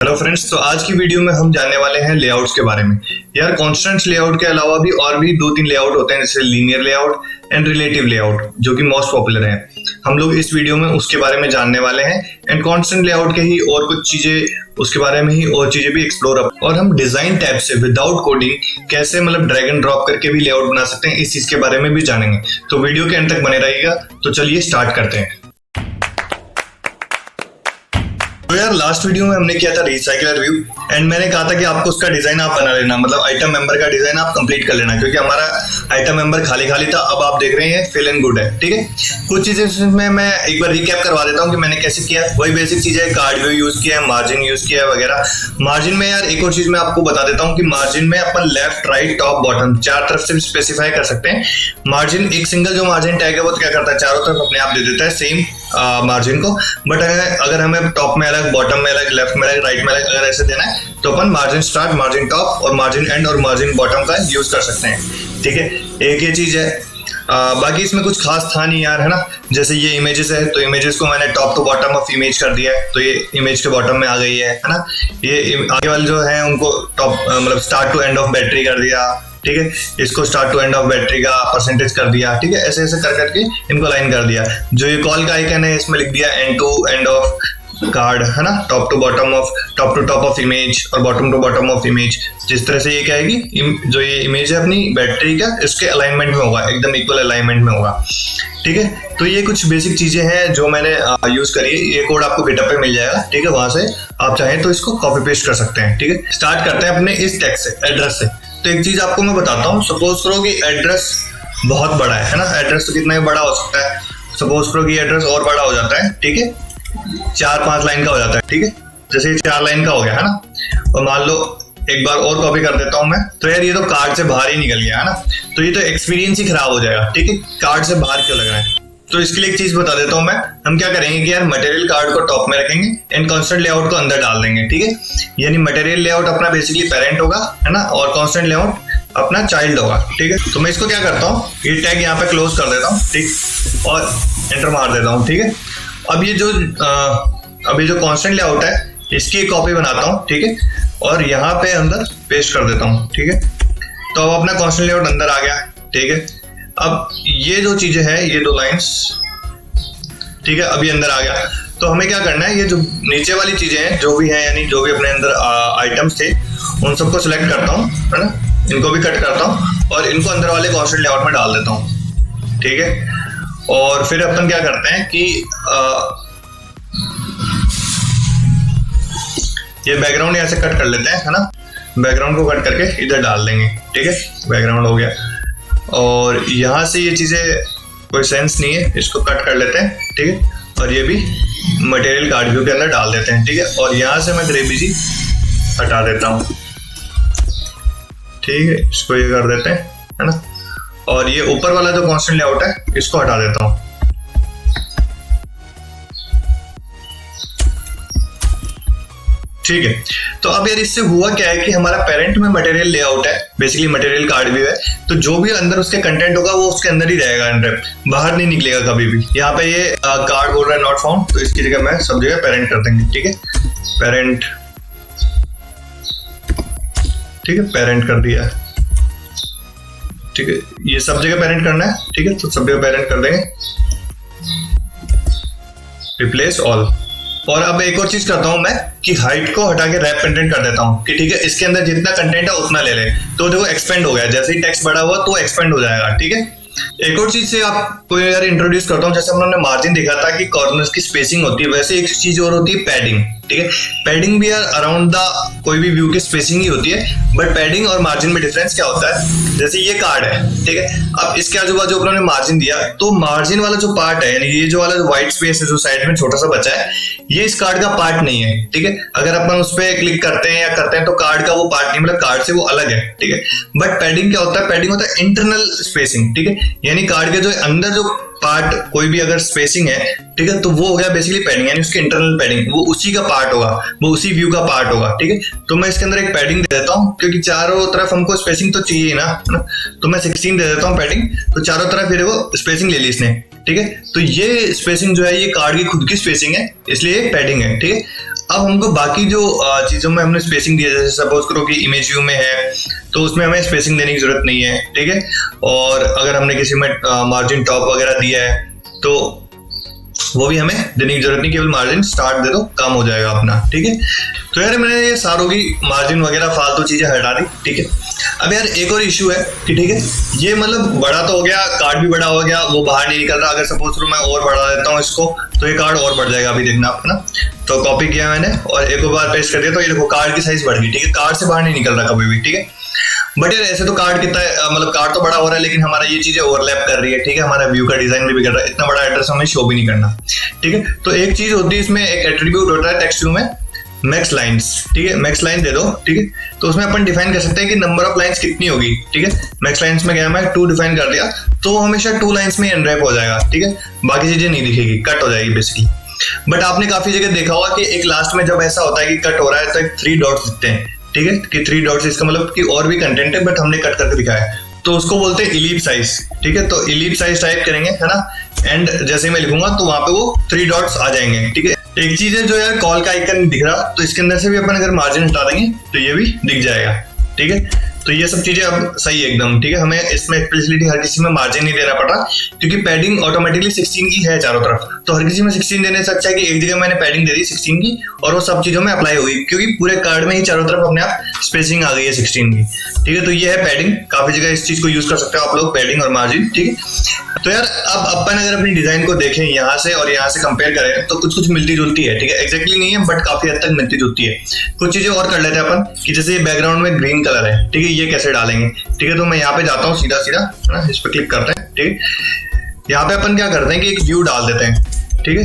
Hello friends, तो आज की वीडियो में हम जानने वाले हैं लेआउट्स के बारे में। यार कॉन्स्टेंट लेआउट के अलावा भी और भी दो तीन लेआउट होते हैं, जैसे linear layout and relative layout, जो कि मोस्ट पॉपुलर है। हम लोग इस वीडियो में उसके बारे में जानने वाले हैं एंड कॉन्स्टेंट लेआउट के ही और कुछ चीजें उसके बारे में ही और चीजें भी एक्सप्लोर अप, और हम डिजाइन टैब से विदाउट कोडिंग कैसे ड्रैग एंड ड्रॉप करके भी लेआउट बना सकते हैं, इस चीज के बारे में भी जानेंगे। तो वीडियो के अंत तक बने रहिएगा। तो चलिए स्टार्ट करते हैं। तो यार लास्ट वीडियो में हमने किया था रिसाइकलर व्यू एंड मैंने कहा था कि आपको उसका डिजाइन आप बना लेना, आइटम मेंबर का डिजाइन आप कंप्लीट कर लेना, क्योंकि हमारा आइटम मेंबर खाली खाली था। अब आप देख रहे हैं फिल एंड गुड है, ठीक है। कुछ चीजें इसमें मैं एक बार रिकैप करवा देता हूँ कि मैंने कैसे किया। वही बेसिक चीजें, कार्ड व्यू यूज किया है, मार्जिन यूज किया है वगैरह। मार्जिन में यार एक और चीज मैं आपको बता देता हूँ कि मार्जिन में अपन लेफ्ट राइट टॉप बॉटम चार तरफ से स्पेसिफाई कर सकते हैं। मार्जिन एक सिंगल जो मार्जिन टैग है वो तो क्या करता है, चारों तरफ अपने आप दे देता है सेम मार्जिन को। बट अगर हमें टॉप में अलग, बॉटम में अलग, लेफ्ट में अलग, राइट में अलग अगर ऐसे देना है तो अपन मार्जिन स्टार्ट, मार्जिन टॉप और मार्जिन एंड और मार्जिन बॉटम का यूज कर सकते हैं, ठीक है। एक ये चीज है। बाकी इसमें कुछ खास था नहीं यार, है ना। जैसे ये इमेजेस है तो इमेजेस को मैंने top to bottom of image कर दिया है, तो ये इमेज के बॉटम में आ गई है ना। ये आगे वाले जो है उनको top start to end of battery कर दिया, ठीक है। इसको start to end of battery का परसेंटेज कर दिया, ठीक है। ऐसे ऐसे कर करके इनको लाइन कर दिया। जो ये कॉल का आइकन है इसमें लिख दिया end to end of card, है ना। Top to top of image और bottom to bottom of image. जिस तरह से ये क्या है कि जो ये इमेज है अपनी बैटरी का, इसके अलाइनमेंट में होगा, एकदम इक्वल अलाइनमेंट में होगा, ठीक है। तो ये कुछ बेसिक चीजें हैं जो मैंने यूज करी है। ये कोड आपको गिटहब पे मिल जाएगा, ठीक है। वहां से आप चाहें तो इसको कॉपी पेस्ट कर सकते हैं, ठीक है। स्टार्ट करते हैं अपने इस टेक्स्ट से, एड्रेस से। तो एक चीज आपको मैं बताता हूँ। सपोज करो कि एड्रेस बहुत बड़ा है ना। एड्रेस तो कितना ही बड़ा हो सकता है। सपोज करो कि एड्रेस और बड़ा हो जाता है, ठीक है, 4-5 लाइन का हो जाता है, ठीक है। जैसे 4 लाइन का हो गया, है ना। और मान लो एक बार और कॉपी कर देता हूं मैं, तो यार ये तो कार्ड से बाहर ही निकल गया, है ना। तो ये तो एक्सपीरियंस ही खराब हो जाएगा, ठीक है। कार्ड से बाहर क्यों लग रहा है। तो इसके लिए एक चीज बता देता हूं मैं। हम क्या करेंगे कि यार मटेरियल कार्ड को टॉप में रखेंगे एंड कांस्टेंट लेआउट को अंदर डाल देंगे, ठीक है। यानी मटेरियल लेआउट अपना बेसिकली पेरेंट होगा, है ना, और कांस्टेंट लेआउट अपना चाइल्ड होगा, ठीक है। तो मैं इसको क्या करता हूँ, ये टैग यहाँ पे क्लोज कर देता हूँ, ठीक, और एंटर मार देता हूँ, ठीक है। अब ये जो कांस्टेंट लेआउट है इसकी कॉपी बनाता हूँ, ठीक है, और यहाँ पे अंदर पेस्ट कर देता हूँ, ठीक है। तो अब अपना कांस्टेंट लेआउट अंदर आ गया, ठीक है। अब ये जो चीजें हैं, ये 2 लाइंस, ठीक है, अभी अंदर आ गया। तो हमें क्या करना है, ये जो नीचे वाली चीजें हैं जो भी है, यानी जो भी अपने अंदर आइटम्स थे, उन सबको सिलेक्ट करता हूँ, है ना। इनको भी कट करता हूँ और इनको अंदर वाले कांस्टेंट लेआउट में डाल देता हूँ, ठीक है। और फिर अपन क्या करते हैं कि ये बैकग्राउंड यहाँ से कट कर लेते हैं, है ना। बैकग्राउंड को कट करके इधर डाल देंगे, ठीक है। बैकग्राउंड हो गया। और यहाँ से ये चीजें कोई सेंस नहीं है, इसको कट कर लेते हैं, ठीक है। और ये भी मटेरियल कार्ड व्यू के अंदर डाल देते हैं, ठीक है। और यहाँ से मैं ग्रेविटी हटा देता हूँ, ठीक है। इसको ये कर देते हैं, है ना। और ये ऊपर वाला जो कांस्टेंट लेआउट है इसको हटा देता हूँ, ठीक है। तो अब यार इससे हुआ क्या है कि हमारा पेरेंट में मटेरियल लेआउट है, बेसिकली मटेरियल कार्ड व्यू है। तो जो भी अंदर उसके कंटेंट होगा वो उसके अंदर ही रहेगा, अंदर बाहर नहीं निकलेगा कभी भी। यहाँ पे ये कार्ड बोल रहा है नॉट फाउंड, तो इसकी जगह मैं सब जगह पेरेंट कर देंगे, ठीक है। पेरेंट, ठीक है, पेरेंट कर दिया, ठीक है। ये सब जगह पेरेंट करना है, ठीक है। तो सब जगह पेरेंट कर देंगे, रिप्लेस ऑल। और अब एक और चीज करता हूं मैं कि हाइट को हटा के रैप कंटेंट कर देता हूं कि ठीक है, इसके अंदर जितना कंटेंट है उतना ले ले। तो देखो एक्सपेंड हो गया, जैसे ही टेक्स्ट बड़ा हुआ तो एक्सपेंड हो जाएगा, ठीक है। एक और चीज से आपको यार इंट्रोड्यूस करता हूँ। जैसे हमने मार्जिन देखा था कि कॉर्नर्स की स्पेसिंग होती है, वैसे एक चीज और होती है पैडिंग, ठीक है। पैडिंग भी यार अराउंड द कोई भी व्यू की स्पेसिंग ही होती है। बट पैडिंग और मार्जिन में डिफरेंस क्या होता है, जैसे ये कार्ड है, ठीक है। अब इसके आजू बाजू अपने मार्जिन दिया, तो मार्जिन वाला जो पार्ट है, यानी ये जो वाला व्हाइट स्पेस है जो साइड में छोटा सा बचा है, ये इस कार्ड का पार्ट नहीं है, ठीक है। अगर अपन उस पर क्लिक करते हैं या करते हैं तो कार्ड का वो पार्ट नहीं, कार्ड से वो अलग है, ठीक है। बट पैडिंग क्या होता है, पैडिंग होता है इंटरनल स्पेसिंग, ठीक है। यानी कार्ड के जो अंदर जो पार्ट कोई भी अगर स्पेसिंग है, ठीक है, तो वो हो गया बेसिकली पैडिंग, यानी उसकी इंटरनल पैडिंग, वो उसी का पार्ट होगा, वो उसी व्यू का पार्ट होगा, ठीक है। तो मैं इसके अंदर एक पैडिंग दे देता हूँ, क्योंकि चारों तरफ हमको स्पेसिंग तो चाहिए ना, है ना। तो मैं 16 दे देता हूँ पैडिंग। तो चारों तरफ फिर वो स्पेसिंग ले ली इसने, ठीक है। तो ये स्पेसिंग जो है ये कार्ड की खुद की स्पेसिंग है, इसलिए पैडिंग है, ठीक है। अब हमको बाकी जो चीजों में हमने स्पेसिंग दिया, जैसे सपोज करो कि इमेज व्यू में है तो उसमें हमें स्पेसिंग देने की जरूरत नहीं है, ठीक है। और अगर हमने किसी में मार्जिन टॉप वगैरह दिया है तो वो भी हमें देने की जरूरत नहीं, केवल मार्जिन स्टार्ट दे दो, काम हो जाएगा अपना, ठीक है। तो यार मैंने ये सारों की मार्जिन वगैरह फालतू चीजें हटा दी, ठीक है। अब यार एक और इश्यू है कि ठीक है, ये मतलब बड़ा तो हो गया, कार्ड भी बड़ा हो गया, वो बाहर नहीं निकल रहा। अगर सपोज करो मैं और बढ़ा देता हूँ इसको तो ये कार्ड और बढ़ जाएगा, अभी देखना अपना। तो कॉपी किया मैंने और एक बार पेस्ट कर दिया तो ये देखो कार्ड की साइज बढ़ गई, ठीक है। कार्ड से बाहर नहीं निकल रहा कभी भी, ठीक है। बट यार ऐसे तो कार्ड कितना है, मतलब कार्ड तो बड़ा हो रहा है लेकिन हमारा ये चीजें ओवरलैप कर रही है, ठीक है। हमारा व्यू का डिजाइन भी बिगड़ रहा है, इतना बड़ा एड्रेस हमें शो भी नहीं करना, ठीक है। तो एक चीज होती है इसमें, एक एट्रीब्यूट होता है टेक्स्ट व्यू में, मैक्स लाइंस, ठीक है। मैक्स लाइन दे दो, ठीक है। तो उसमें अपन डिफाइन कर सकते हैं कि नंबर ऑफ लाइंस कितनी होगी, ठीक है। मैक्स लाइंस में गया मैं 2 डिफाइन कर दिया तो हमेशा 2 लाइंस में अनरैप हो जाएगा, ठीक है। बाकी चीजें नहीं दिखेगी, कट हो जाएगी बेसिकली। बट आपने काफी जगह देखा होगा कि एक लास्ट में जब ऐसा होता है कि कट हो रहा है तो एक 3 डॉट्स दिखते हैं, ठीक है। कि 3 डॉट्स इसका मतलब कि और भी कंटेंट है बट हमने कट करके दिखाया है, तो उसको बोलते हैं इलिप्स साइज, ठीक है। तो इलिप्स साइज टाइप करेंगे, है ना। एंड जैसे ही मैं लिखूंगा तो वहां पे वो 3 डॉट्स आ जाएंगे, ठीक है। एक चीज है जो यार कॉल का आइकन दिख रहा, तो इसके अंदर से भी अपन अगर मार्जिन हटा देंगे तो ये भी दिख जाएगा, ठीक है। तो ये सब चीजें अब सही है एकदम, ठीक है। हमें इसमें एक्सप्लिसिटी हर किसी में मार्जिन नहीं देना पड़ रहा क्योंकि पैडिंग ऑटोमेटिकली 16 की है चारों तरफ, तो हर किसी में 16 देने से अच्छा है कि एक जगह मैंने पैडिंग दे दी 16 की और वो सब चीजों में अप्लाई होगी क्योंकि पूरे कार्ड में ही चारों तरफ अपने आप स्पेसिंग आ गई है 16 की, ठीक है। तो ये है पैडिंग, काफी जगह इस चीज को यूज कर सकते हो आप लोग, पैडिंग और मार्जिन, ठीक है। तो यार अब अपन अगर अपनी डिजाइन को देखें यहाँ से और यहाँ से कंपेयर करें तो कुछ कुछ मिलती जुलती है, ठीक है। एग्जैक्टली नहीं है बट काफी हद तक मिलती जुलती है। कुछ चीजें और कर लेते हैं अपन कि जैसे ये बैकग्राउंड में ग्रीन कलर है, ठीक है, ये कैसे डालेंगे, ठीक है। तो मैं यहाँ पे जाता हूँ सीधा सीधा, है ना, इस पे क्लिक करते हैं, ठीक है। यहाँ पे अपन क्या करते हैं कि एक व्यू डाल देते हैं, ठीक है।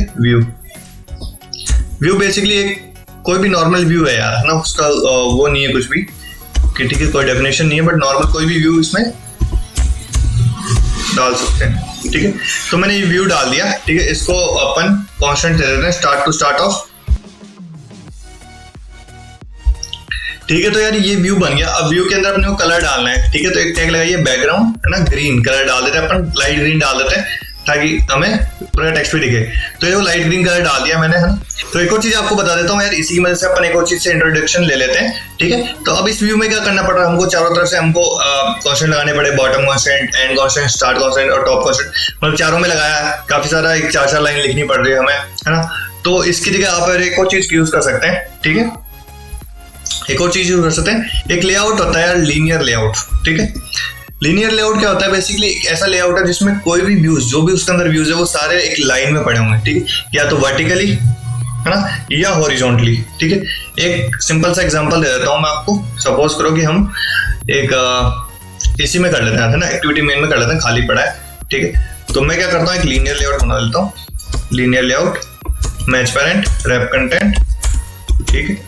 व्यू बेसिकली एक कोई भी नॉर्मल व्यू है यार, है ना, उसका वो नहीं है कुछ भी कि ठीक है, कोई डेफिनेशन नहीं है बट नॉर्मल कोई भी व्यू इसमें डाल सकते हैं, ठीक है। तो मैंने ये व्यू डाल दिया, ठीक है। इसको अपन कांस्टेंट दे देते हैं, स्टार्ट टू स्टार्ट ऑफ, ठीक है। तो यार ये व्यू बन गया। अब व्यू के अंदर अपने को कलर डालना है, ठीक है। तो एक टैग लगाइए बैकग्राउंड, है ना, ग्रीन कलर डाल देते हैं अपन, लाइट ग्रीन डाल देते हैं ताकि हमें पूरा टेक्स्ट भी दिखे। तो ये लाइट ग्रीन कलर डाल दिया मैंने, है ना। तो एक और चीज आपको बता देता हूँ यार, इसी की वजह से अपन एक और चीज से इंट्रोडक्शन ले लेते हैं, ठीक है। तो अब इस व्यू में क्या करना पड़ रहा है हमको, चारों तरफ से हमको कॉन्स्टेंट लगाने पड़े, bottom constant, and constant, start constant और टॉप कॉन्स्टेंट, मतलब चारों में लगाया है। काफी सारा एक 4-4 लाइन लिखनी पड़ रही है हमें, है ना। तो इसकी जगह आप एक और चीज यूज कर सकते हैं, ठीक है। एक और चीज यूज कर सकते हैं, एक लेआउट होता है यार, लीनियर लेआउट, ठीक है। लीनियर लेआउट क्या होता है, बेसिकली एक ऐसा लेआउट है जिसमें कोई भी व्यूज, जो भी उसके अंदर व्यूज है वो सारे एक लाइन में पड़े होंगे, ठीक है। या तो वर्टिकली, है ना, या हॉरिजॉन्टली, ठीक है। एक सिंपल सा एग्जांपल दे देता हूं मैं आपको। सपोज करो कि हम एक इसी में कर लेते हैं, है ना, एक्टिविटी मेन में कर लेते हैं, खाली पड़ा है, ठीक है। तो मैं क्या करता हूँ, एक लीनियर लेआउट बना लेता हूँ, linear layout, match parent, wrap content, ठीक है।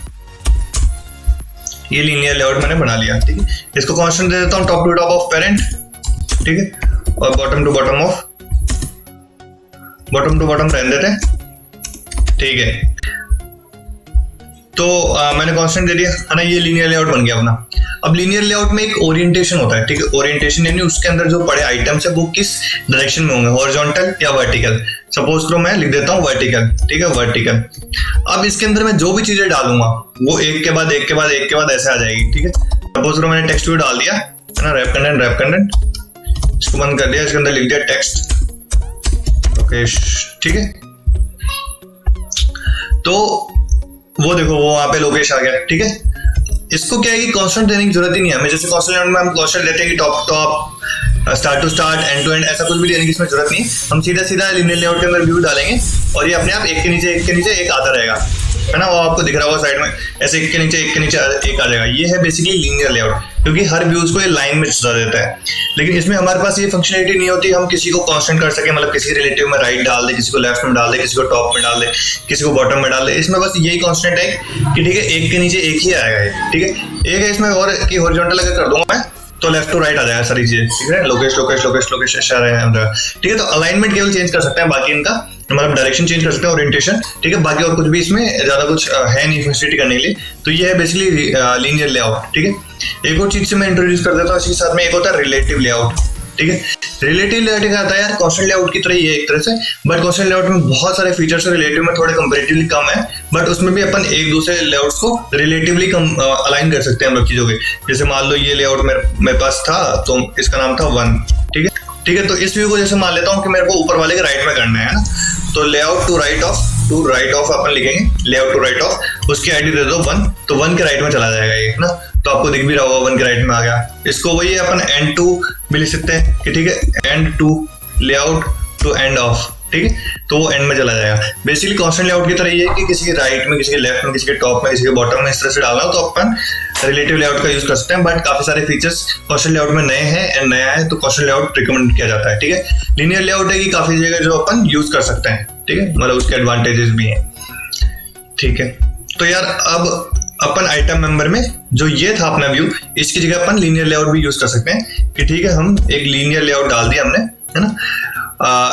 ये लीनियर लेआउट मैंने बना लिया, ठीक है। इसको कांस्टेंट दे देता हूँ top to top of parent, ठीक है, और bottom to bottom of, bottom to bottom रहने देते हैं, ठीक है। तो मैंने कांस्टेंट दे दिया, है ना। ये लीनियर लेआउट बन गया अपना। अब लीनियर लेआउट में एक ओरिएंटेशन होता है, ठीक है। ओरिएंटेशन यानी उसके अंदर जो पड़े आइटम्स है वो किस डायरेक्शन में होंगे, हॉरिजॉन्टल या वर्टिकल। सपोज करो मैं लिख देता हूँ वर्टिकल, ठीक है, वर्टिकल। अब इसके अंदर मैं जो भी चीजें डालूंगा वो एक के बाद एक के बाद एक के बाद ऐसे आ जाएगी, ठीक है। सपोज करो मैंने टेक्स्ट व्यू डाल दिया, है ना, रैप कंटेंट, रैप कंटेंट, इसको बंद कर दिया, इसके अंदर लिख दिया टेक्स्ट, ओके, ठीक है। तो वो देखो वो वहां पे लोकेश आ गया, ठीक है। इसको क्या है कि कांस्टेंट देने की जरूरत ही नहीं है हमें। जैसे कांस्टेंट में हम कांस्टेंट देते हैं कि top top, start to start, end to end, ऐसा कुछ भी देने की इसमें जरूरत नहीं। हम सीधा सीधा लीनियर लेआउट के अंदर व्यू डालेंगे और ये अपने आप एक के नीचे एक के नीचे एक आता रहेगा, है ना। वो आपको दिख रहा होगा साइड में, ऐसे एक के नीचे एक के नीचे एक आ जाएगा। ये है बेसिकली लीनियर लेआउट, क्योंकि हर व्यूज को ये लाइन में सजा देता है। लेकिन इसमें हमारे पास ये फंक्शनलिटी नहीं होती हम किसी को कांस्टेंट कर सके, मतलब किसी रिलेटिव में राइट डाल दे, किसी को लेफ्ट में डाल दे, किसी को टॉप में डाल दे, किसी को बॉटम में डाल दे। इसमें बस यही कांस्टेंट है कि ठीक है, एक के नीचे एक ही आएगा ये, ठीक है। एक है इसमें और कि हॉरिजॉन्टल अगर कर दूंगा मैं तो लेफ्ट टू राइट आ जाएगा सारी चीजें, ठीक है। लोकेश लोकेश लोकेश लोकेश ठीक है। तो अलाइनमेंट केवल चेंज कर सकते हैं, बाकी इनका मतलब डायरेक्शन चेंज कर सकते हैं, ओरिएंटेशन, ठीक है। बाकी और कुछ भी इसमें ज्यादा कुछ है नहीं फैसिलिटी करने के लिए। तो ये है बेसिकली लीनियर लेआउट, ठीक है। एक और चीज से मैं इंट्रोड्यूस कर देता हूँ इसके साथ में, एक होता है रिलेटिव लेआउट, ठीक है। रिलेटिव लेआउट क्या आता है यार, कॉन्स्टेंट लेआउट की तरह ही है एक तरह से, बट कॉन्स्टेंट लेआउट में बहुत सारे फीचर्स रिलेटिव में थोड़े कंपैरेटिवली कम है, बट उसमें भी अपन एक दूसरे लेआउट्स को रिलेटिवली कम अलाइन कर सकते हैं हम लोग चीजों के। जैसे मान लो ये लेआउट मेरे पास था तो इसका नाम था 1, ठीक है। ठीक है, तो इस व्यू को जैसे मान लेता हूँ कि मेरे को ऊपर वाले के राइट में करना है ना, तो लेआउट टू राइट ऑफ अपन लिखेंगे, लेआउट टू राइट ऑफ, उसकी आईडी दे दो 1, तो 1 के राइट में चला जाएगा ये ना, तो आपको दिख भी रहा होगा 1 के राइट में आ गया। इसको वही अपन एंड टू भी लिख सकते हैं कि ठीक है, end to layout to end of, ठीक है, तो वो एंड में चला जाएगा। बेसिकली कॉन्स्टेंट लेआउट की तरह ये है कि किसी के राइट में, किसी के लेफ्ट में, किसी के टॉप में, किसी के बॉटम में इस तरह से डालना हो तो अपन रिलेटिव लेआउट का यूज कर सकते हैं, बट काफी सारे फीचर्स कॉन्स्टेंट लेआउट में नए हैं एंड नया है तो कॉन्स्टेंट लेआउट रिकमेंड किया जाता है, ठीक है। लीनियर लेआउट है कि काफी जगह जो अपन यूज कर सकते हैं, ठीक है, मतलब उसके एडवांटेजेस भी हैं, ठीक है। तो यार अब अपन आइटम मेंबर में जो ये था अपना व्यू, इसकी जगह अपन लीनियर लेआउट भी यूज कर सकते हैं कि ठीक है, हम एक लीनियर लेआउट डाल दिया हमने, है ना।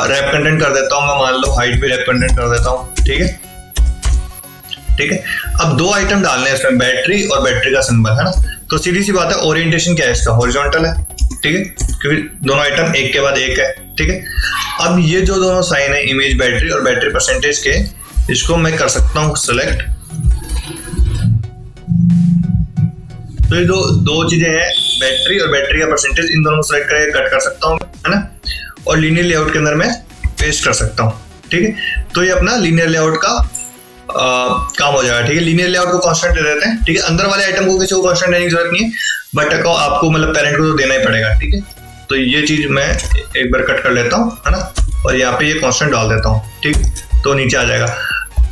रैप कंटेंट कर देता हूं मैं, मान लो हाइट भी रैप कंटेंट कर देता हूं, ठीक है, ठीक है। अब 2 आइटम डालने हैं इसमें, बैटरी और बैटरी का सिंबल, है ना। तो सीधी सी बात है, ओरिएंटेशन क्या है इसका, हॉरिजॉन्टल है, ठीक है, क्योंकि दोनों आइटम एक के बाद एक है, ठीक है। अब ये जो दोनों साइन है, इमेज बैटरी और बैटरी परसेंटेज के, इसको मैं कर सकता हूं सेलेक्ट। तो ये दो चीजें हैं, बैटरी और बैटरी का परसेंटेज, इन दोनों को सेलेक्ट करके कट कर सकता हूं, है ना, और लीनियर लेआउट के अंदर मैं पेस्ट कर सकता हूं, ठीक है। तो ये अपना लीनियर लेआउट का काम हो जाएगा, ठीक है। लीनियर लेआउट को कांस्टेंट दे देते हैं, ठीक है। अंदर वाले आइटम को किसी को कांस्टेंट देने की जरूरत नहीं है, बट आपको मतलब पेरेंट को तो देना ही पड़ेगा, ठीक है। तो ये चीज मैं एक बार कट कर लेता हूँ, है ना, और यहाँ पे ये कांस्टेंट डाल देता हूँ, ठीक, तो नीचे आ जाएगा।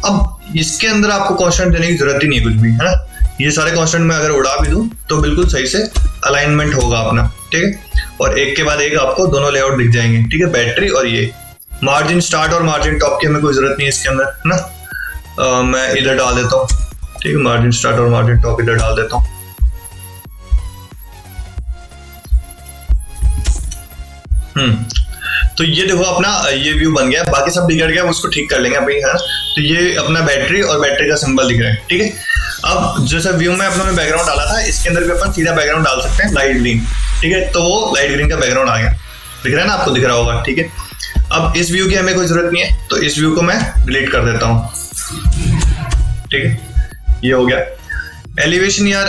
अब इसके अंदर आपको कांस्टेंट देने की जरूरत ही नहीं है कुछ भी, है ना। ये सारे कांस्टेंट मैं अगर उड़ा भी दूं तो बिल्कुल सही से अलाइनमेंट होगा अपना, ठीक है, और एक के बाद एक आपको दोनों लेआउट दिख जाएंगे, ठीक है। बैटरी और ये मार्जिन स्टार्ट और मार्जिन टॉप की हमें कोई जरूरत नहीं है इसके अंदर, है ना। मैं इधर डाल देता हूँ, ठीक है, मार्जिन स्टार्ट और मार्जिन टॉप इधर डाल देता हूँ। तो ये देखो अपना ये व्यू बन गया, बाकी सब बिगड़ गया, उसको ठीक कर लेंगे अभी, है ना। तो ये अपना बैटरी और बैटरी का सिंबल दिख रहा है, ठीक है। अब जैसे व्यू में अपना बैकग्राउंड डाला था, इसके अंदर भी अपन सीधा बैकग्राउंड डाल सकते हैं लाइट ग्रीन, ठीक है, तो वो लाइट ग्रीन का बैकग्राउंड आ गया, दिख रहा है ना, आपको दिख रहा होगा, ठीक है। अब इस व्यू की हमें कोई जरूरत नहीं है, तो इस व्यू को मैं डिलीट कर देता हूँ, ठीक है, ये हो गया। एलिवेशन यार,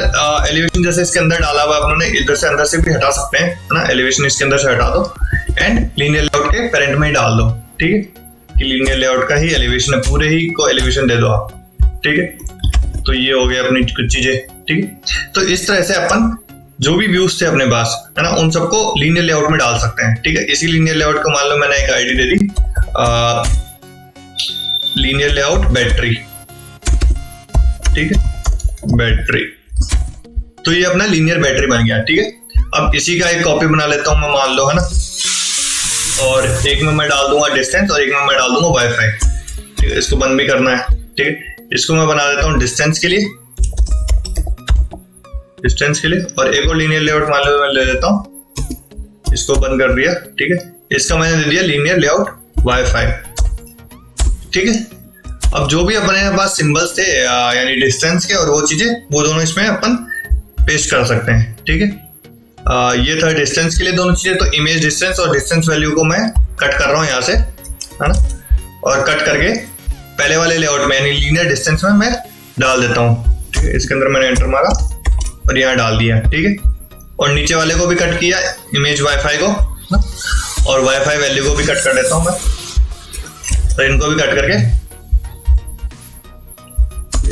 एलिवेशन जैसे इसके अंदर डाला हुआ अपने, इधर से अंदर से भी हटा सकते हैं, है ना। एलिवेशन इसके अंदर से हटा दो एंड लीनियर लेआउट के पेरेंट में ही डाल दो, ठीक है, कि लीनियर लेआउट का ही एलिवेशन है, पूरे ही को एलिवेशन दे दो आप, ठीक है। तो ये हो गया अपनी कुछ चीजें, ठीक है। तो इस तरह से अपन जो भी व्यूज थे अपने पास, है ना, उन सबको लीनियर लेआउट में डाल सकते हैं, ठीक है। इसी लीनियर लेआउट को मान लो मैंने एक आईडी दे दी, लीनियर लेआउट बैटरी, ठीक है, बैटरी। तो ये अपना लीनियर बैटरी बन गया, ठीक है। अब इसी का एक कॉपी बना लेता हूं मैं, मान लो, है ना, और एक में मैं डाल दूंगा डिस्टेंस और एक में मैं डाल दूंगा वाईफाई, ठीक है। इसको बंद भी करना है, ठीक है। इसको मैं बना देता हूँ डिस्टेंस के लिए, और एक और लीनियर लेआउट मान लो मैं ले लेता हूँ, इसको बंद कर दिया, ठीक है। इसका मैंने दे दिया लीनियर लेआउट वाईफाई, ठीक है। अब जो भी अपने पास सिंबल्स थे यानी डिस्टेंस के और वो चीजें, वो दोनों इसमें अपन पेस्ट कर सकते हैं, ठीक है। ये था डिस्टेंस के लिए दोनों चीजें, तो इमेज डिस्टेंस और डिस्टेंस वैल्यू को मैं कट कर रहा हूँ यहाँ से, है ना, और कट करके पहले वाले लेआउट में यानी लीनियर डिस्टेंस में मैं डाल देता हूँ, ठीक है। इसके अंदर मैंने एंटर मारा और यहाँ डाल दिया, ठीक है। और नीचे वाले को भी कट किया, इमेज वाईफाई को, और वाईफाई वैल्यू को भी कट कर देता हूँ मैं, तो इनको भी कट करके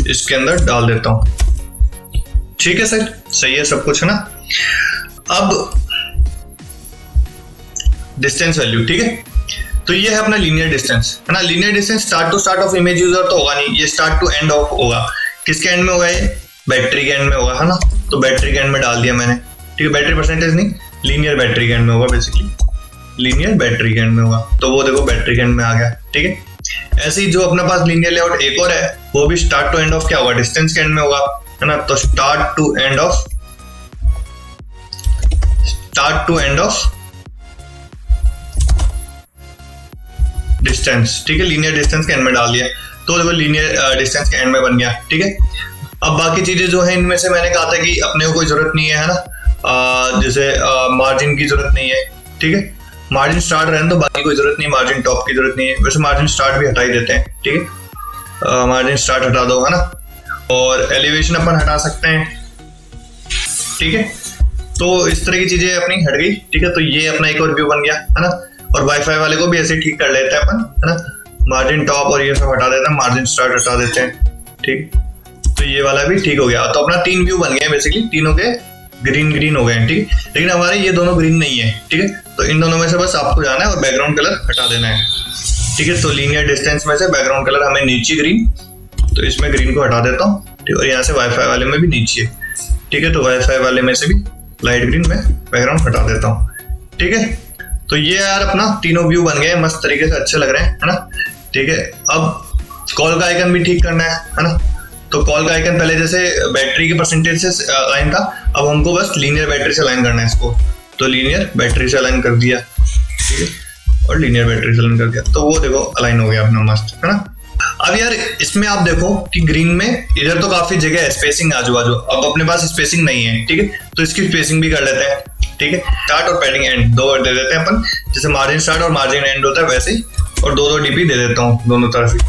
इसके अंदर डाल देता हूं, ठीक है सर, सही है सब कुछ, है ना। अब डिस्टेंस वैल्यू, ठीक है, तो ये है अपना लीनियर डिस्टेंस, है ना। Linear distance start to start of image user तो होगा नहीं, ये स्टार्ट टू एंड ऑफ होगा। किसके एंड में होगा ये, बैटरी के एंड में होगा, है ना। तो बैटरी के एंड में डाल दिया मैंने, ठीक है। बैटरी परसेंटेज नहीं, लीनियर बैटरी के एंड में होगा, बेसिकली लीनियर बैटरी के एंड में होगा, तो वो देखो बैटरी के एंड में आ गया, ठीक है। ऐसे ही जो अपने पास लीनियर लेआउट एक और है, वो भी स्टार्ट टू एंड ऑफ क्या होगा, डिस्टेंस के एंड में होगा, है ना। तो start to end of distance, ठीक है, लीनियर डिस्टेंस के एंड में डाल दिया, तो देखो लीनियर डिस्टेंस के एंड में बन गया, ठीक है। अब बाकी चीजें जो है, इनमें से मैंने कहा था कि अपने को कोई जरूरत नहीं है ना, जैसे मार्जिन की जरूरत नहीं है, ठीक है। मार्जिन स्टार्ट रहने तो बाकी कोई जरूरत नहीं, मार्जिन टॉप की जरूरत नहीं है। वैसे मार्जिन स्टार्ट भी हटा ही देते हैं, ठीक है। मार्जिन स्टार्ट हटा दो, है ना। और एलिवेशन अपन हटा सकते हैं, ठीक है। तो इस तरह की चीजें अपनी हट गई, ठीक है। तो ये अपना एक और व्यू बन गया, है ना। और वाईफाई वाले को भी ऐसे ठीक कर लेते हैं अपन, है ना। मार्जिन टॉप और ये सब हटा देते हैं, मार्जिन स्टार्ट हटा देते हैं, ठीक। तो ये वाला भी ठीक हो गया। तो अपना 3 व्यू बन गए बेसिकली, तीनों के ग्रीन हो गए हैं, ठीक है। लेकिन हमारे ये दोनों ग्रीन नहीं है, ठीक है। तो इन दोनों में से बस आपको जाना है और बैकग्राउंड कलर हटा देना है, ठीक है। तो लीनियर डिस्टेंस में से बैकग्राउंड कलर हमें नीचे ग्रीन, तो इसमें ग्रीन को हटा देता हूँ, ठीक। और यहाँ से वाईफाई वाले में भी नीचे, ठीक है। तो वाईफाई वाले में से भी लाइट ग्रीन में बैकग्राउंड हटा देता हूँ, ठीक है। तो ये यार अपना तीनों व्यू बन गए मस्त तरीके से, अच्छे लग रहे हैं, है ना, ठीक है। अब कॉल का आइकन भी ठीक करना है ना। तो कॉल का आइकन पहले जैसे बैटरी के परसेंटेज से अलाइन था, अब हमको बस लीनियर बैटरी से अलाइन करना है इसको। तो लीनियर बैटरी से अलाइन कर दिया, ठीक है। और लीनियर बैटरी से अलाइन कर दिया, तो वो देखो अलाइन हो गया अपना मस्त, है ना। अब यार इसमें आप देखो कि ग्रीन में इधर तो काफी जगह है स्पेसिंग आजू बाजू, अब अपने पास स्पेसिंग नहीं है, ठीक है। तो इसकी स्पेसिंग भी कर लेते हैं, ठीक है। स्टार्ट और पैडिंग एंड 2 दे देते हैं अपन, जैसे मार्जिन स्टार्ट और मार्जिन एंड होता है वैसे ही। और 2 डीपी दे देता हूँ दोनों तरफ ही,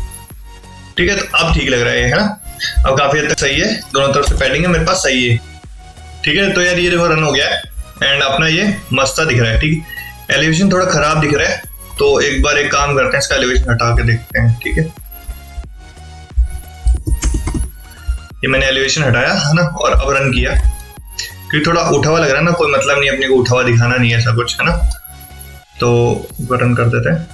ठीक है। तो अब ठीक लग रहा है, है ना। अब काफी हद तक सही है, दोनों तरफ से पैडिंग है मेरे पास, सही है, ठीक है। तो यार ये देखो रन हो गया है एंड अपना ये मस्त दिख रहा है, ठीक है। एलिवेशन थोड़ा खराब दिख रहा है, तो एक बार एक काम करते हैं, इसका एलिवेशन हटा के देखते हैं, ठीक है। ये मैंने एलिवेशन हटाया, है ना, और अब रन किया, क्योंकि थोड़ा उठा हुआ लग रहा है ना, कोई मतलब नहीं अपने को उठा हुआ दिखाना नहीं है ऐसा कुछ, है ना। तो रन कर देते हैं,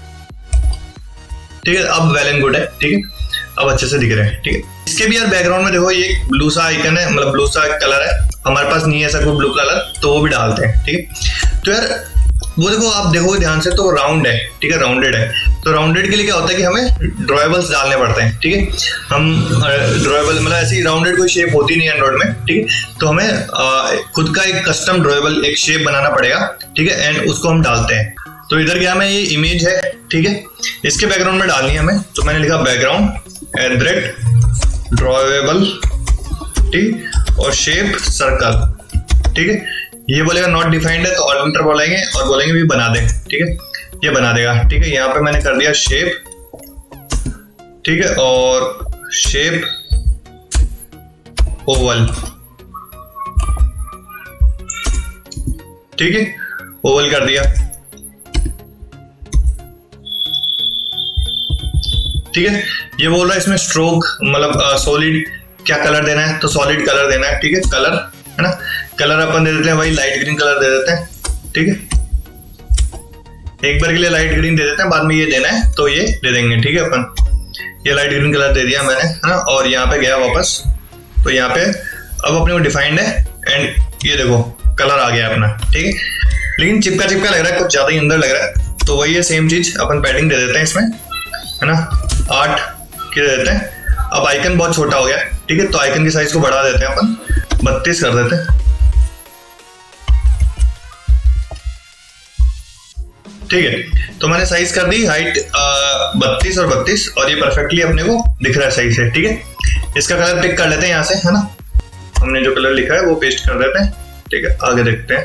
ठीक है। अब वेल एंड गुड है, ठीक है। अब अच्छे से दिख रहे हैं, ठीक है। इसके भी यार बैकग्राउंड में देखो ये ब्लू सा आइकन है, मतलब ब्लू सा कलर है, हमारे पास नहीं है ऐसा कोई ब्लू कलर, तो वो भी डालते हैं, ठीक है। तो यार वो देखो, आप देखोगे ध्यान से तो राउंड है, ठीक है, राउंडेड है। तो राउंडेड के लिए क्या होता है कि हमें ड्रॉएबल्स डालने पड़ते हैं, ठीक है। हम ड्रॉएबल मतलब ऐसी राउंडेड कोई शेप होती नहीं है एंड्रॉइड में, ठीक है। तो हमें खुद का एक कस्टम ड्रॉएबल एक शेप बनाना पड़ेगा, ठीक है। एंड उसको हम डालते हैं। तो इधर क्या में ये इमेज है, ठीक है, इसके बैकग्राउंड में डालनी है हमें। तो मैंने लिखा बैकग्राउंड ड्रॉएबल, ठीक, और शेप सर्कल, ठीक है। ये बोलेगा नॉट डिफाइंड है, तो ऑल्टर बोलेंगे और बोलेंगे भी बना दे, ठीक है। ये बना देगा, ठीक है। यहाँ पे मैंने कर दिया शेप, ठीक है, और शेप ओवल, ठीक है, ओवल कर दिया, ठीक है। ये बोल रहा है इसमें स्ट्रोक मतलब सॉलिड क्या कलर देना है, तो सॉलिड कलर देना है, ठीक है। कलर, है ना, कलर अपन दे देते हैं वही लाइट ग्रीन कलर दे देते हैं, ठीक है। एक बार के लिए लाइट ग्रीन दे देते हैं, बाद में ये देना है तो ये दे देंगे, ठीक है। अपन ये लाइट ग्रीन कलर दे दिया मैंने, है ना। और यहाँ पे गया वापस, तो यहाँ पे अब अपने को डिफाइंड है एंड ये देखो कलर आ गया अपना, ठीक है। लेकिन चिपका चिपका लग रहा है, कुछ ज्यादा ही अंदर लग रहा है, तो वही है सेम चीज, अपन पैडिंग दे देते हैं इसमें, है ना, 8 की दे देते हैं। अब आइकन बहुत छोटा हो गया, ठीक है। तो आइकन की साइज को बढ़ा देते हैं अपन, 32 कर देते हैं, ठीक है। तो मैंने साइज कर दी हाइट 32 और 32, और ये परफेक्टली अपने को दिख रहा है सही से, ठीक है। इसका कलर पिक कर लेते हैं यहाँ से, है ना। हमने जो कलर लिखा है वो पेस्ट कर देते हैं, ठीक है। आगे देखते हैं,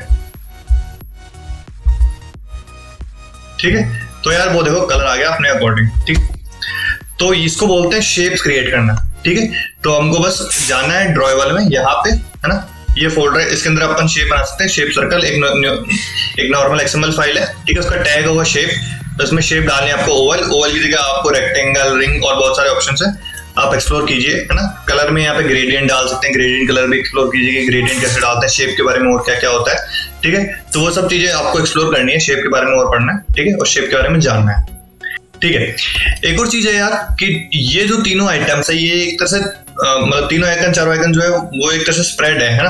ठीक है। तो यार वो देखो कलर आ गया अपने अकॉर्डिंग, ठीक। तो इसको बोलते हैं शेप्स क्रिएट करना, ठीक है। तो हमको बस जाना है ड्रॉएबल में, यहाँ पे, है ना, ये फोल्डर है, इसके अंदर अपन शेप बना सकते हैं। शेप सर्कल एक नॉर्मल एक्सएमएल फाइल है, ठीक है। उसका टैग होगा शेप, तो इसमें शेप डालनी है आपको ओवल की जगह आपको रेक्टेंगल, रिंग और बहुत सारे ऑप्शन है, आप एक्सप्लोर कीजिए, है ना। कलर में यहाँ पे ग्रेडियंट डाल सकते हैं, ग्रेडियंट कलर भी एक्सप्लोर कीजिए कि ग्रेडियंट कैसे डालते हैं, शेप के बारे में और क्या क्या होता है, ठीक है। तो वो सब चीजें आपको एक्सप्लोर करनी है, शेप के बारे में और पढ़ना है, ठीक है, और शेप के बारे में जानना है, ठीक है। एक और चीज है यार कि ये जो तीनों आइटम्स है, ये एक तरह से मतलब तीनों आइकन, चारों आइकन जो है वो एक तरह से स्प्रेड है ना।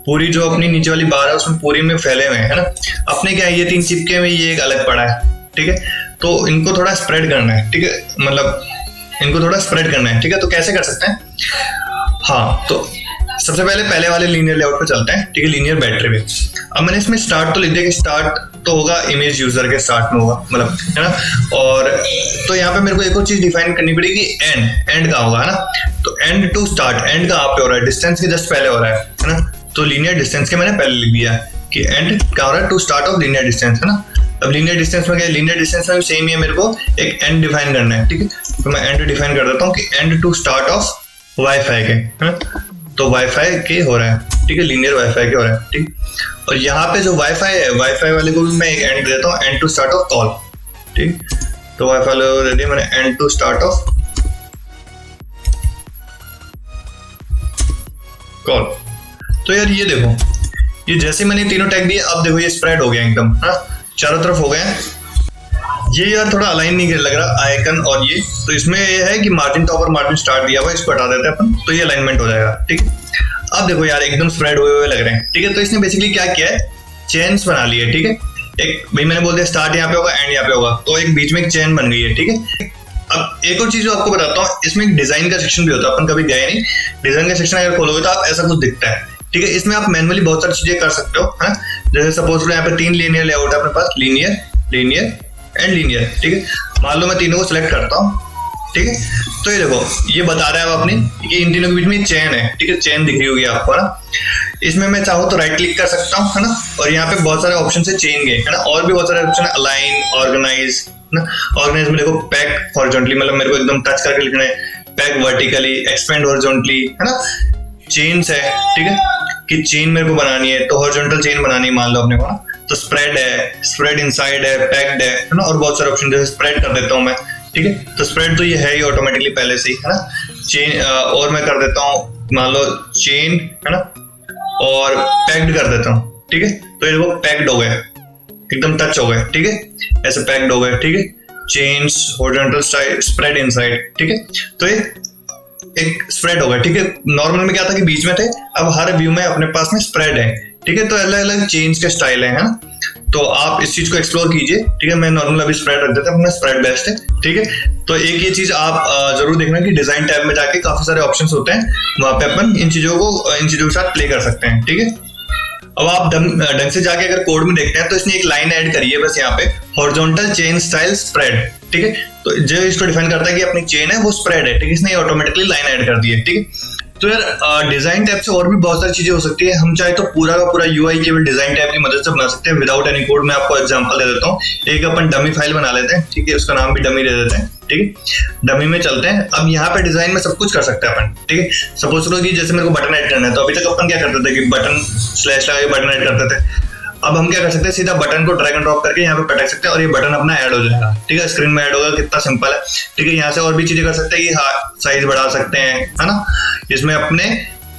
पूरी जो अपनी नीचे वाली बार है उसमें पूरी में फैले हुए हैं, है ना। अपने क्या है, ये 3 चिपके में ये एक अलग पड़ा है, ठीक है। तो इनको थोड़ा स्प्रेड करना है, ठीक है, मतलब इनको थोड़ा स्प्रेड करना है, ठीक है। तो कैसे कर सकते हैं, हाँ, तो सबसे पहले वाले लीनियर लेआउट पे चलते हैं, ठीक है, लीनियर बैटरी पे। अब मैंने इसमें स्टार्ट तो लिख दिया कि स्टार्ट तो होगा इमेज यूजर के स्टार्ट में होगा, मतलब, है ना। और तो यहाँ पे मेरे को एक और चीज डिफाइन करनी पड़ेगी, एंड का होगा, है ना। तो एंड टू स्टार्ट, एंड का आप पे हो रहा है, डिस्टेंस के जस्ट पहले हो रहा है ना। तो लीनियर डिस्टेंस के मैंने पहले लिख दिया कि एंड क्या हो रहा है, to start of linear distance, है ना। अब लीनियर डिस्टेंस में क्या है, लीनियर डिस्टेंस में सेम ही है, मेरे को एक एंड डिफाइन करना है, ठीक है। तो मैं एंड डिफाइन कर देता हूँ कि end to start of wifi के, है, तो वाईफाई के हो रहा है, ठीक है, लीनियर वाईफाई के हो रहा है, ठीक। और यहाँ पे जो वाईफाई है, वाईफाई वाले को भी मैं एक एंड देता हूँ, end to start of call, ठीक। तो वाईफाई वाले को दे दिया मैंने end to start of call. तो यार ये देखो, ये जैसे मैंने तीनों टैग दिए, अब देखो ये स्प्रेड हो गया एकदम, हाँ, चारों तरफ हो गया। ये यार थोड़ा अलाइन नहीं लग रहा आइकन और ये, तो इसमें ये है कि मार्जिन टॉप और मार्जिन स्टार्ट दिया हुआ, इसको हटा देते हैं अपन, तो ये अलाइनमेंट हो जाएगा, ठीक है। अब देखो यार एकदम स्प्रेड हुए हुए लग रहे हैं, ठीक है। तो इसने बेसिकली क्या किया है, चेन्स बना ली है, ठीक है। एक भाई मैंने बोल दिया स्टार्ट यहाँ पे होगा, एंड यहाँ पे होगा, तो एक बीच में एक चेन बन गई है, ठीक है। अब एक और चीज जो आपको बताता हूँ, इसमें एक डिजाइन का सेक्शन भी होता है, अपन कभी गए नहीं, डिजाइन का सेक्शन अगर खोलोगे तो आप ऐसा कुछ दिखता है, ठीक है। इसमें आप मैनुअली बहुत सारी चीजें कर सकते हो, है। जैसे सपोज करो यहाँ पे 3 लीनियर लेआउट है अपने पास, लीनियर, लीनियर एंड लीनियर, ठीक है। मान लो मैं तीनों को सिलेक्ट करता हूँ, ठीक है। तो ये देखो ये बता रहा है अपनी कि इन तीनों के बीच में चेन है, ठीक है, चेन दिख रही होगी आपको, है ना। इसमें मैं चाहूँ तो राइट क्लिक कर सकता हूँ, है ना, और यहाँ पे बहुत सारे ऑप्शन है चेन के, है ना, और भी बहुत सारे ऑप्शन है, अलाइन, ऑर्गेनाइज, ना। ऑर्गेनाइज में देखो पैक हॉरिजॉन्टली, मतलब मेरे को एकदम टच करके लिखना है, पैक वर्टिकली, एक्सपेंड हॉरिजॉन्टली, है ना। चेन्स है, ठीक है, कि चेन मेरे को बनानी है, तो हॉरिजॉन्टल चेन बनानी है मान लो अपने को ना। तो स्प्रेड है, स्प्रेड इनसाइड है, पैक्ड है ना, और बहुत सारे ऑप्शन, जैसे स्प्रेड कर देता हूँ मैं, ठीक है। तो स्प्रेड तो ये है ही ऑटोमेटिकली पहले से ही, है ना। चेन और मैं कर देता हूँ मान लो चेन, है ना, और पैक्ड कर देता हूँ, ठीक है। तो ये देखो पैक्ड हो गए, एकदम टच हो गए, ठीक है, ऐसे पैक्ड हो गए, ठीक है। चेन्स, हॉरिजॉन्टल स्प्रेड इनसाइड, ठीक है। तो ये एक स्प्रेड हो गया, ठीक है। नॉर्मल में क्या था कि बीच में थे, अब हर व्यू में अपने पास में स्प्रेड है, ठीक है। तो अलग अलग चेंज के स्टाइल है ना। तो आप इस चीज को एक्सप्लोर कीजिए, ठीक है। मैं नॉर्मल अभी स्प्रेड रख देता हूँ, स्प्रेड बेस्ट है, ठीक है। तो एक ये चीज आप जरूर देखना कि डिजाइन टैब में जाके काफी सारे ऑप्शंस होते हैं, वहां पे अपन इन चीजों के साथ प्ले कर सकते हैं, ठीक है। अब आप ढंग से जाके अगर कोड में देखते हैं तो इसने एक लाइन ऐड करी है बस यहाँ पे, हॉरिजॉन्टल चेन स्टाइल स्प्रेड, ठीक है। तो जो इसको डिफाइन करता है कि अपनी चेन है वो स्प्रेड है, ठीक है। इसने ऑटोमेटिकली लाइन ऐड कर दी है, ठीक है। तो यार डिजाइन टैब से और भी बहुत सारी चीजें हो सकती है। हम चाहे तो पूरा का पूरा यूआई केवल डिजाइन टैब की मदद से बना सकते हैं विदाउट एनी कोड। मैं आपको एग्जांपल दे देता हूँ, एक अपन डमी फाइल बना लेते हैं, ठीक है, उसका नाम भी डमी दे देते हैं, ठीक है। डमी में चलते हैं, अब यहाँ पे डिजाइन में सब कुछ कर सकते हैं अपन, ठीक है। सपोज करो कि जैसे मेरे को बटन ऐड करना है, तो अभी तक अपन क्या करते थे कि बटन स्लैश लगा के बटन ऐड करते थे। अब हम क्या कर सकते हैं, सीधा बटन को ड्रैग एंड ड्रॉप करके यहाँ पे पटक सकते हैं और ये बटन अपना ऐड हो जाएगा, ठीक है, स्क्रीन में ऐड होगा। कितना सिंपल है, ठीक है। यहाँ से और भी चीजें कर सकते हैं कि साइज बढ़ा सकते हैं, है ना, इसमें अपने।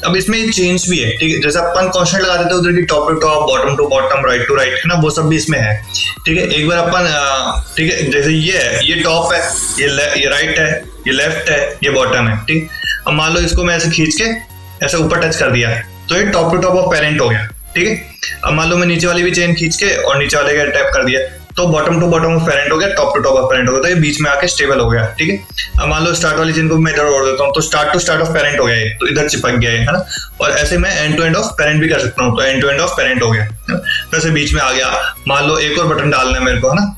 अब इसमें चेंज भी है, ठीक है, जैसे अपन कॉन्स्टेंट लगा देते हैं उधर की top to top, bottom to bottom, right to right, है ना, वो सब भी इसमें है, ठीक है। एक बार अपन ठीक है, जैसे ये है, ये टॉप है, ये राइट है, ये लेफ्ट है, ये बॉटम है, ठीक। अब मान लो इसको मैं ऐसे खींच के ऐसे ऊपर टच कर दिया, तो ये top to top of parent हो गया, ठीक है। अब मान लो मैं नीचे वाली भी चेन खींच के और नीचे वाले का टैप कर दिया, तो bottom to bottom of parent हो गया, top to top of parent हो गया, तो ये बीच में आके स्टेबल हो गया, ठीक है। अब मान लो स्टार्ट वाली चेन को मैं इधर ओढ़ देता हूँ, तो start to start of parent हो गया ये, तो इधर चिपक गया है ना। और ऐसे मैं end to end of parent भी कर सकता हूँ, तो end to end of parent हो गया, तो ऐसे बीच में आ गया। मान लो एक और बटन डालना है मेरे को, है ना,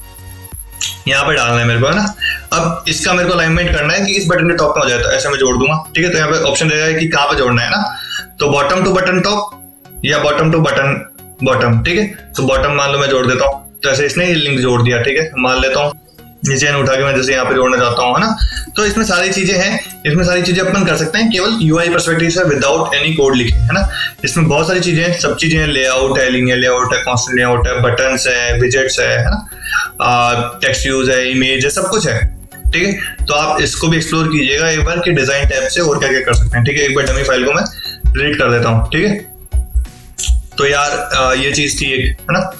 यहाँ पे डालना है मेरे को, है ना। अब इसका मेरे को अलाइनमेंट करना है कि इस बटन के टॉप में हो जाए, तो ऐसे मैं जोड़ दूंगा, ठीक है। तो यहाँ पे ऑप्शन दे रहा है कि कहाँ पे जोड़ना है ना, तो बॉटम टू बटन टॉप या बॉटम टू बटन बॉटम, ठीक है। तो बॉटम मान लो मैं जोड़ देता हूँ, तो ऐसे इसने लिंक जोड़ दिया, ठीक है। मान लेता हूँ नीचे उठा के मैं जैसे यहाँ पे जोड़ना चाहता हूँ, है ना। तो इसमें सारी चीजें हैं, इसमें सारी चीजें अपन कर सकते हैं केवल यूआई पर्सपेक्टिव से विदाउट एनी कोड लिखे, है ना। इसमें बहुत सारी चीजें हैं, सब चीजें हैं, लेआउट है, लीनियर लेआउट है, कांस्टेंट लेआउट है, बटन्स है, विजेट्स है ना, टेक्स्ट व्यूज है, इमेज है, सब कुछ है, ठीक है। तो आप इसको भी एक्सप्लोर कीजिएगा एक बार कि डिजाइन टैब से और क्या क्या कर सकते हैं, ठीक है। एक बार डमी फाइल को मैं डिलीट कर देता हूँ, ठीक है। तो यार ये चीज थी एक, है ना।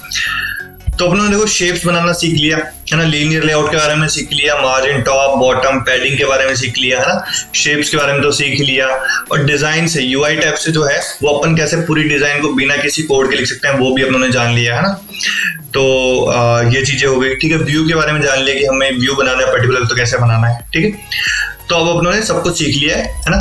तो अपने देखो शेप्स बनाना सीख लिया, है ना, लीनियर लेआउट के बारे में सीख लिया, मार्जिन टॉप बॉटम पैडिंग के बारे में सीख लिया, है ना, शेप्स के बारे में तो सीख लिया। और डिजाइन से यूआई टैब से जो है वो अपन कैसे पूरी डिजाइन को बिना किसी कोड के लिख सकते हैं, वो भी अपनों ने जान लिया, है ना। तो ये चीजें हो गई, ठीक है। व्यू के बारे में जान लिया कि हमें व्यू बनाना है पर्टिकुलर, तो कैसे बनाना है, ठीक है। तो अब अपनों ने सब कुछ सीख लिया है ना।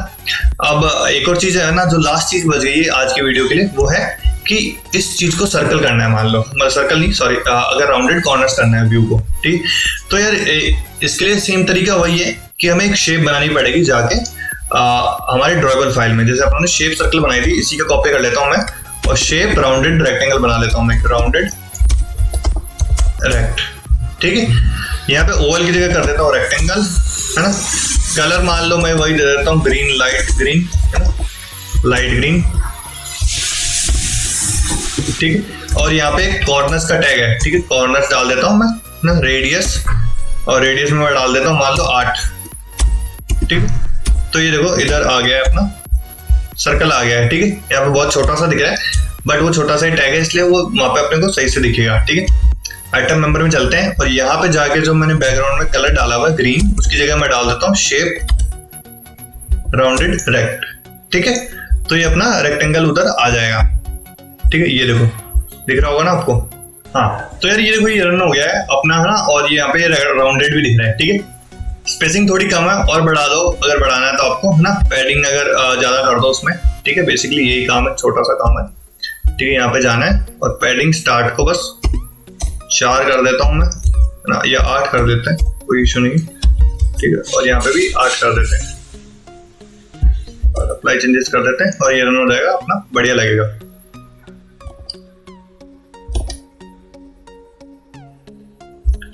अब एक और चीज है ना, जो लास्ट चीज बच गई है आज के वीडियो के लिए, वो है कि इस चीज को सर्कल करना है, मान लो, मतलब सर्कल नहीं, सॉरी, अगर राउंडेड कॉर्नर्स करना है व्यू को, ठीक। तो यार इसके लिए सेम तरीका वही है कि हमें एक शेप बनानी पड़ेगी जाके हमारे ड्रॉएबल फाइल में। जैसे अपनों ने शेप सर्कल बनाई थी, इसी का कॉपी कर लेता हूं मैं और शेप राउंडेड रेक्टेंगल बना लेता हूं मैं, राउंडेड रेक्ट। ठीक है, यहाँ पे ओवल की जगह कर देता हूँ रेक्टेंगल, है ना। कलर मान लो मैं वही दे देता हूँ ग्रीन, लाइट ग्रीन, है ना, लाइट ग्रीन। ठीक है, और यहाँ पे कॉर्नर्स का टैग है। ठीक है, कॉर्नर्स डाल देता हूँ मैं ना, रेडियस, और रेडियस में मैं डाल देता हूँ मान लो 8। ठीक है, तो ये देखो इधर आ गया है अपना सर्कल आ गया है। ठीक है, यहाँ पे बहुत छोटा सा दिख रहा है, बट वो छोटा सा ही टैग है इसलिए वो वहां पे अपने को सही से दिखेगा। ठीक है, आइटम मेंबर में चलते हैं और यहाँ पे जाके जो मैंने बैकग्राउंड में कलर डाला हुआ है ग्रीन, उसकी जगह मैं डाल देता हूँ शेप राउंडेड रेक्ट। ठीक है, तो ये अपना रेक्टेंगल उधर आ जाएगा। ठीक है, ये देखो दिख रहा होगा ना आपको। हाँ, तो यार ये देखो ये रन हो गया है अपना, है ना, और ये यहाँ पे राउंडेड भी दिख रहा है। ठीक है, स्पेसिंग थोड़ी कम है और बढ़ा दो अगर बढ़ाना है तो आपको, है ना। पैडिंग अगर ज्यादा कर दो उसमें। ठीक है, बेसिकली यही काम है, छोटा सा काम है। ठीक है, यहाँ पे जाना है और पैडिंग स्टार्ट को बस 4 कर देता हूँ मैं, है ना, या 8 कर देते हैं, कोई इशू नहीं। ठीक है, और यहाँ पे भी 8 कर देते हैं और अप्लाई चेंजेस कर देते हैं और ये रन हो जाएगा अपना, बढ़िया लगेगा।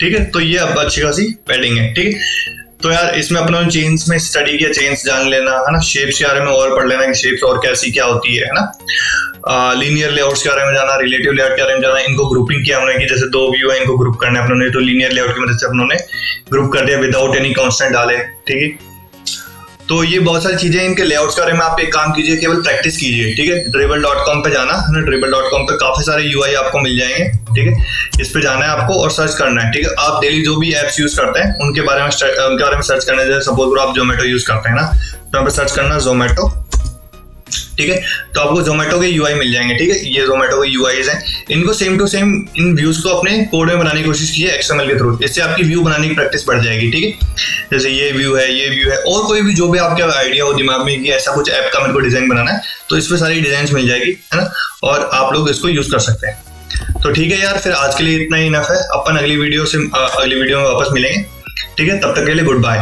ठीक है, तो ये अब अच्छी खासी पैडिंग है। ठीक है, तो यार इसमें अपना चेन्स में स्टडी किया, चेन्स जान लेना, है ना, शेप्स के बारे में और पढ़ लेना कि शेप्स और कैसी क्या होती है ना। लीनियर लेआउट्स के बारे में जाना, रिलेटिव लेआउट के बारे में जाना। इनको ग्रुपिंग किया हमने कि जैसे 2 व्यू है, इनको ग्रुप करना है अपने, तो लीनियर लेआउट की मदद से अपनों ने ग्रुप कर दिया विदाउट एनी कांस्टेंट डाले। ठीक है, तो ये बहुत सारी चीजें इनके लेआउट्स के बारे में। आप एक काम कीजिए, केवल प्रैक्टिस कीजिए। ठीक है, dribble.com पे जाना है ना, dribble.com पे काफी सारे UI आपको मिल जाएंगे। ठीक है, इस पे जाना है आपको और सर्च करना है। ठीक है, आप डेली जो भी एप्स यूज करते हैं उनके बारे में सर्च करना है। जैसे सपोज आप जोमेटो यूज करते हैं ना, तो यहाँ पे सर्च करना जोमेटो। ठीक है, तो आपको जोमेटो के UI मिल जाएंगे। ठीक है, ये जोमेटो के UIs हैं, इनको same to same in views को अपने कोड में बनाने की कोशिश कीजिए XML के थ्रू। इससे आपकी व्यू बनाने की प्रैक्टिस बढ़ जाएगी। ठीक है, जैसे ये व्यू है, ये व्यू है, और कोई भी जो भी आपका आइडिया हो दिमाग में कि ऐसा कुछ ऐप का मेरे को डिजाइन बनाना है, तो इस पे सारी डिजाइन मिल जाएगी, है ना, और आप लोग इसको यूज कर सकते हैं। तो ठीक है यार, फिर आज के लिए इतना ही इनफ है। अपन अगली वीडियो में वापस मिलेंगे। ठीक है, तब तक के लिए गुड बाय।